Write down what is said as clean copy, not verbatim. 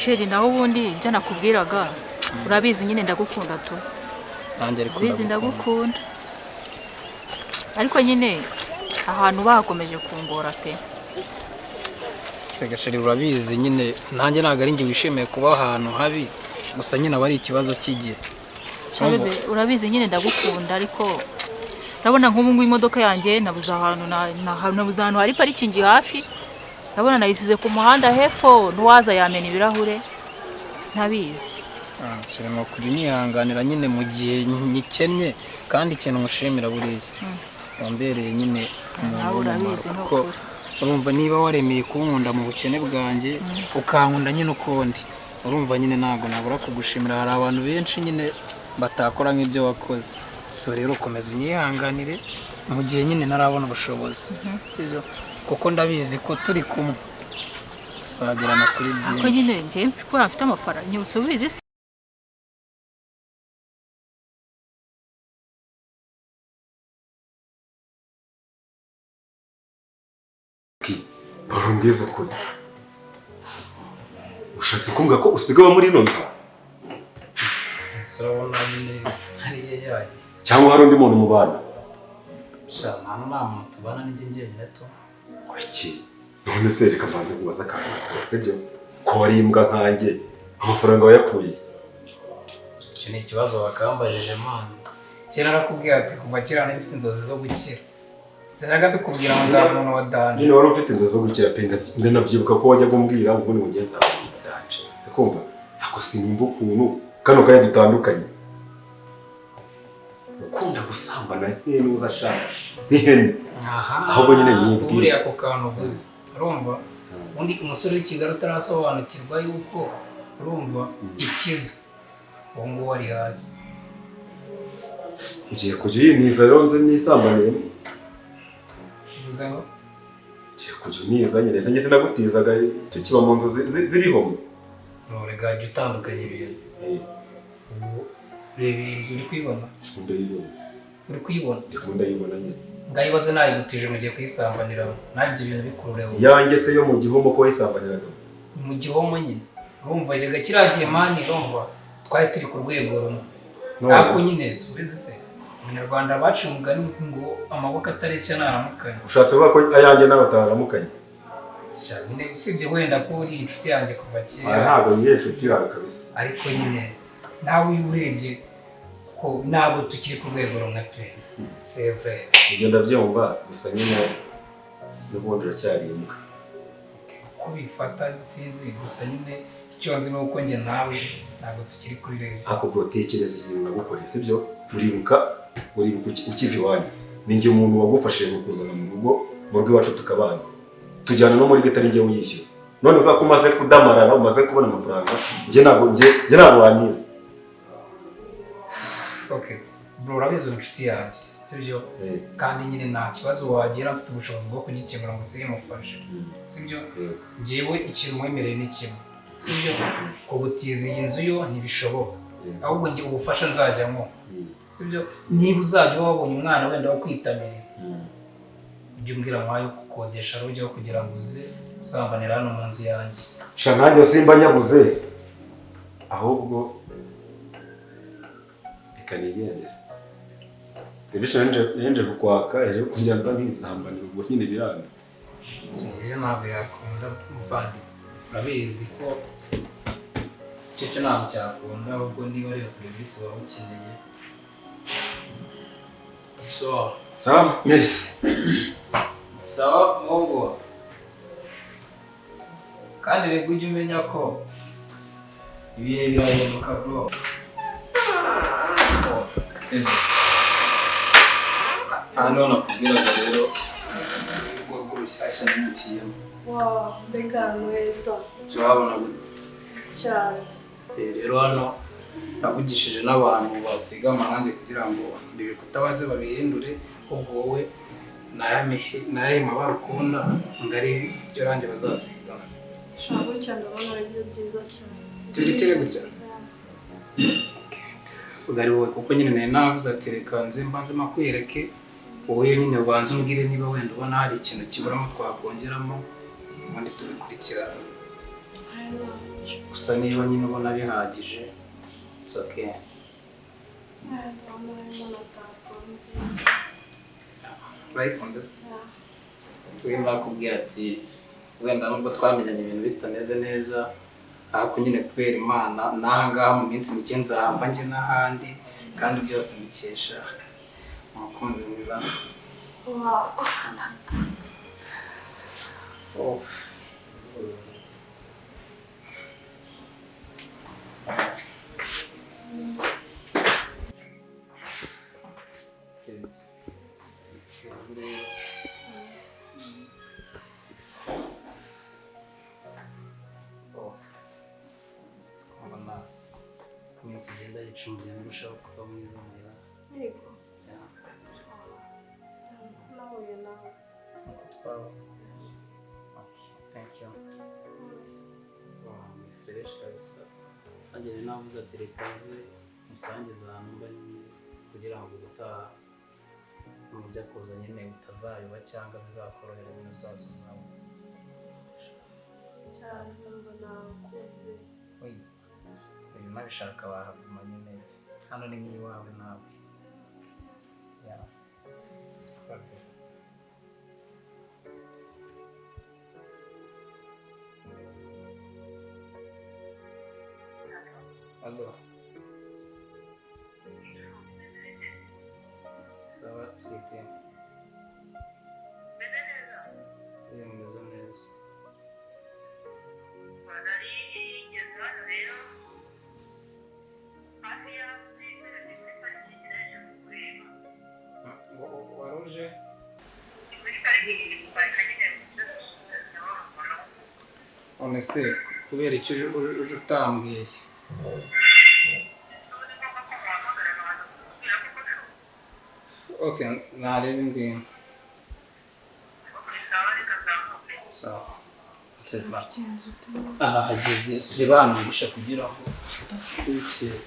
sheri naho ubundi ibyo nakubwiraga urabizi nyine ndagukunda tu nanjye ariko ndagukunda ariko nyine ahantu bakomeje kungora pe Tega sheri urabizi nyine nanjye ntago ari njye wishimiye kuba ahantu habi gusa nyine aba ari ikibazo cy'igihe urabizi nyine ndagukunda ariko urabona nk'ubu ngubu imodoka yanjye nabuze ahantu hari parikingi hafi ndabona nayisize ku muhanda hepfo ntuwaza yamena ibirahure ntabizi kirimo kujya unyihanganira nyine mu gihe nyikennye kandi ikintu mushimira buriya wambereye nyine nawe urabizi kuko urumva niba waremeye kunkunda mu bukene bwanjye ukankunda nyine ukundi urumva nyine ntabwo nabura kugushimira hari abantu benshi nyine batakora nk'ibyo wakoze so rero komeza unyihanganire mu gihe nyine narabona ubushobozi sibyo kuko ndabizi ko turi kumwe tuzagerana kuri byinshi ariko nyine njye ko afite amafaranga nyibutse ubizi se barumbiza ukuri ushatse kumbwira ko usigaye muri ino nzu cyangwa hari undi muntu mubana hano nta muntu tubana n'ijye njyenyine tu kwaki none se reka mbanze kubaza akantu gato sibyo ko wari imbwa nkanjye amafaranga wayakuye icyo ni ikibazo wakambajije mani kera arakubwira ati kuva kera nari mfite inzozi zo gukira sinajyaga mbikubwira ngo nzaba umuntu wa danje nyine wari ufite inzozi zo gukira pe ndanabyibuka ko wajyaga umbwira ngo ubundi ngo nzaba umuntu wa danje kumva ako sinumva ukuntu kano kanya dutandukanye ukunda gusambana nk'ihene uzashaka nk'ihene ahubwo nyine nyibwira buriya ako kantu uvuze urumva undi umusore w'ikigali utarasobanukirwa yuko urumva ikiza uwo nguwo ari hasi ngiye kujya uyiniza rero nze nisambanire uvuze ngo ngiye kujya uniza nyine ngeze nagutizaga tukiba mu nzu ziriho rega jya utandukanye ibintu reba iyi nzu uri kuyibona uri kuyibona ndayibona nyine ngayibaze nayigutije mugiye kuyisambaniramo nawe ibyo bintu bikurureho yanjye se yo mu gihomo ko wayisambaniraga mu gihomo nyine urumva rega kiriya gihe mani urumva twari turi ku rwego rumwe ariko nyine ubizi se abanyarwanda baciye umugani ngo amaboko atareshya ntaramukanye ushatse kuvuga ko ayanjye nawe ataramukanye nyine usibye wenda ko uri inshuti yanjye kuva kera ntabwo yese tiraga kabisa ariko nyine nawe iyo urebye ko ntabwo tukiri ku rwego rumwe pe seve ibyo ndabyumva gusa nyine n'ubundi uracyari imbwa uko bifata sinzi gusa nyine icyo nzi ni uko njye nawe ntabwo tukiri kuri revo ako bro tekereza ibintu nagukoreye sibyo uribuka ukiva iwanyu ni njye umuntu wagufashije mu kuzana mu rugo iwacu tukabana tujyana no muri geta ari njye uyishyura none uvuga ko umaze kudamarara umaze kubona amafaranga njye ntabwo wanyiza okay bro urabizi inshuti yanjye sibyo kandi nyine nta kibazo wagira mfite ubushobozi bwo kugikemura ngo sige mufashe sibyo njyewe ikintu mwemereye ni kimwe sibyo kubutiza iyi nzu yo ntibishoboka ahubwo njye ubufasha nzajyamo sibyo niba uzajya wabonye umwana wenda wo kwitamirira ujye umbwira nkayo gukodesha rujyaho kugira ngo uze usambanira hano mu nzu yanjye sha nkanjye simba nyabuze ahubwo reka nigendere tebisha nje kukwaka ejo kugira ngo nkisambanira ubwo nyine biranze rero ntabwo yakunda muvandi urabizi ko icyo ntabwo cyakunda ahubwo niba ariyo serivisi waba ukeneye sawa merci sawa mungu kandi rego ujye umenya ko ibihe birahinduka bro hano nakubwiraga rero urwo rushyashya nimukiyemo mbega ahantu heza turabona gute cyane rero hano navugishije n'abantu basiga amarangi kugira ngo ibikuta baze babihindure ubwo wowe naye mabara ukunda ngari iryo rangi bazasiga shabo cyane abana ari byiza cyane turekere gutya ugari wowe kuko nyine nawe navuze ati reka nze mbanze makwereke wowe nyine ubanza umbwire niba wenda ubona hari ikintu kiburamo twakongeramo ubundi tubikurikirana gusa niba nyine ubona bihagije it's okay. ndabona harimo na tapo nziza. Urayikunze se? Wenda bakubwiye ati wenda nubwo twamenyanye ibintu bitameze neza ariko nyine kubera Imana n'aha ngaha mu minsi mike nzahava njye n'ahandi kandi byose mbikesha umukunzi mwiza. Wow. Oh. Iminsi igenda yicungiye n'urushaho kuba mwiza muhira. Yego. Nahuye nawe. Twawe. Okay, thank you. Wow, ni fresh kabisa. Agere navuze ati reka nze musangiza ahantu mba nyine kugira ngo ubutaha mujya kuza nyine utazayoba cyangwa bizakorohera nyine uzaza uzabuze. Cyane mbona nakuze. Oyi. Uyu nabishaka wahaguma nyine hano ni nk'iwawe nawe. Yeah. Perfect. Alô. Sawa sike. Iyo meze neza. Waruje? None se kubera icyo uje utambwiye? Okay, nareba ingwino. Sawa. Sema. Arahageze turi bamugisha kugira ngo udashyikire.